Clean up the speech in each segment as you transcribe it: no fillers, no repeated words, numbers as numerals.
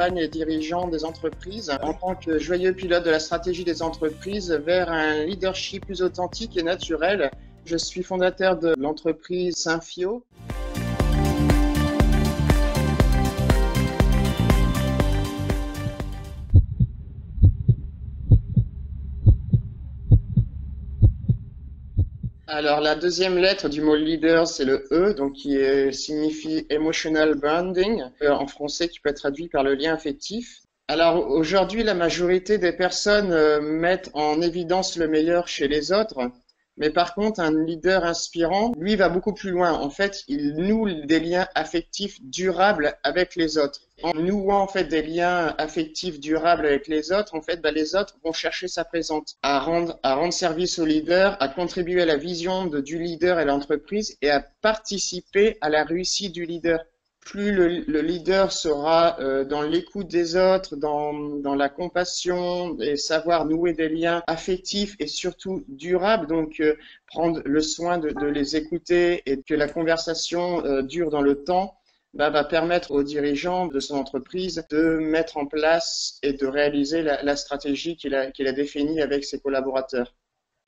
j'accompagne les dirigeants des entreprises en tant que joyeux pilote de la stratégie des entreprises vers un leadership plus authentique et naturel. Je suis fondateur de l'entreprise Synfio. Alors, la deuxième lettre du mot leader, c'est le E, donc signifie emotional branding, en français, qui peut être traduit par le lien affectif. Alors, aujourd'hui, la majorité des personnes mettent en évidence le meilleur chez les autres, mais par contre, un leader inspirant, lui, va beaucoup plus loin. En fait, il noue des liens affectifs durables avec les autres. En nouant en fait des liens affectifs durables avec les autres, en fait, les autres vont chercher sa présence, à rendre service au leader, à contribuer à la vision du leader et l'entreprise et à participer à la réussite du leader. Plus le leader sera dans l'écoute des autres, dans la compassion et savoir nouer des liens affectifs et surtout durables, donc prendre le soin de les écouter et que la conversation dure dans le temps, va permettre aux dirigeants de son entreprise de mettre en place et de réaliser la stratégie qu'il a définie avec ses collaborateurs.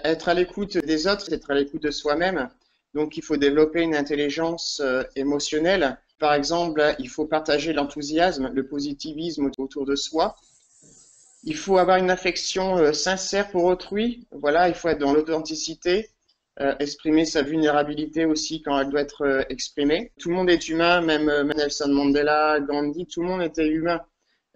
Être à l'écoute des autres, c'est être à l'écoute de soi-même. Donc, il faut développer une intelligence émotionnelle. Par exemple, il faut partager l'enthousiasme, le positivisme autour de soi. Il faut avoir une affection sincère pour autrui. Voilà, il faut être dans l'authenticité, exprimer sa vulnérabilité aussi quand elle doit être exprimée. Tout le monde est humain, même Nelson Mandela, Gandhi, tout le monde était humain.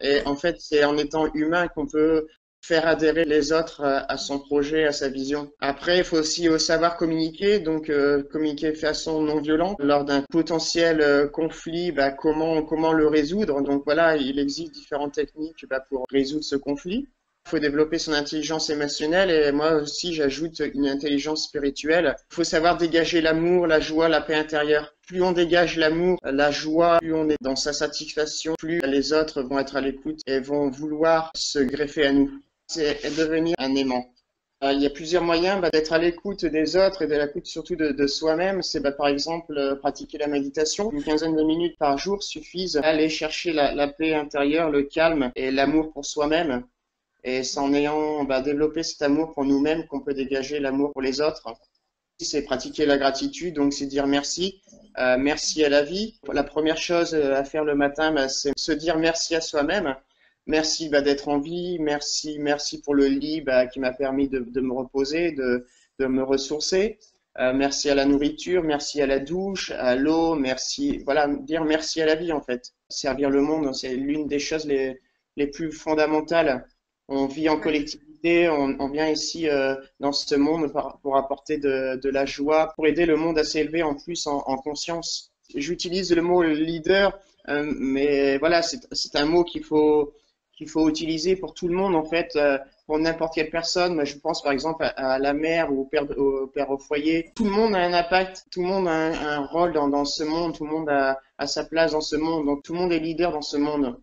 Et en fait, c'est en étant humain qu'on peut faire adhérer les autres à son projet, à sa vision. Après, il faut aussi savoir communiquer, donc communiquer de façon non violente. Lors d'un potentiel conflit, comment le résoudre. Donc voilà, il existe différentes techniques pour résoudre ce conflit. Il faut développer son intelligence émotionnelle et moi aussi j'ajoute une intelligence spirituelle. Il faut savoir dégager l'amour, la joie, la paix intérieure. Plus on dégage l'amour, la joie, plus on est dans sa satisfaction, plus les autres vont être à l'écoute et vont vouloir se greffer à nous. C'est devenir un aimant. Il y a plusieurs moyens d'être à l'écoute des autres et de l'écoute surtout de soi-même. C'est par exemple pratiquer la méditation. Une quinzaine de minutes par jour suffisent à aller chercher la paix intérieure, le calme et l'amour pour soi-même. Et c'est en ayant développé cet amour pour nous-mêmes qu'on peut dégager l'amour pour les autres. C'est pratiquer la gratitude, donc c'est dire merci. Merci à la vie. La première chose à faire le matin, c'est se dire merci à soi-même. Merci d'être en vie, merci pour le lit qui m'a permis de me reposer, de me ressourcer. Merci à la nourriture, merci à la douche, à l'eau, merci. Voilà, dire merci à la vie en fait. Servir le monde, c'est l'une des choses les plus fondamentales. On vit en collectivité, on vient ici dans ce monde pour apporter de la joie, pour aider le monde à s'élever en plus en conscience. J'utilise le mot leader, mais voilà, c'est un mot qu'il faut utiliser pour tout le monde en fait, pour n'importe quelle personne. Moi, je pense par exemple à la mère ou au père au foyer. Tout le monde a un impact, tout le monde a un rôle dans ce monde, tout le monde a sa place dans ce monde, donc tout le monde est leader dans ce monde.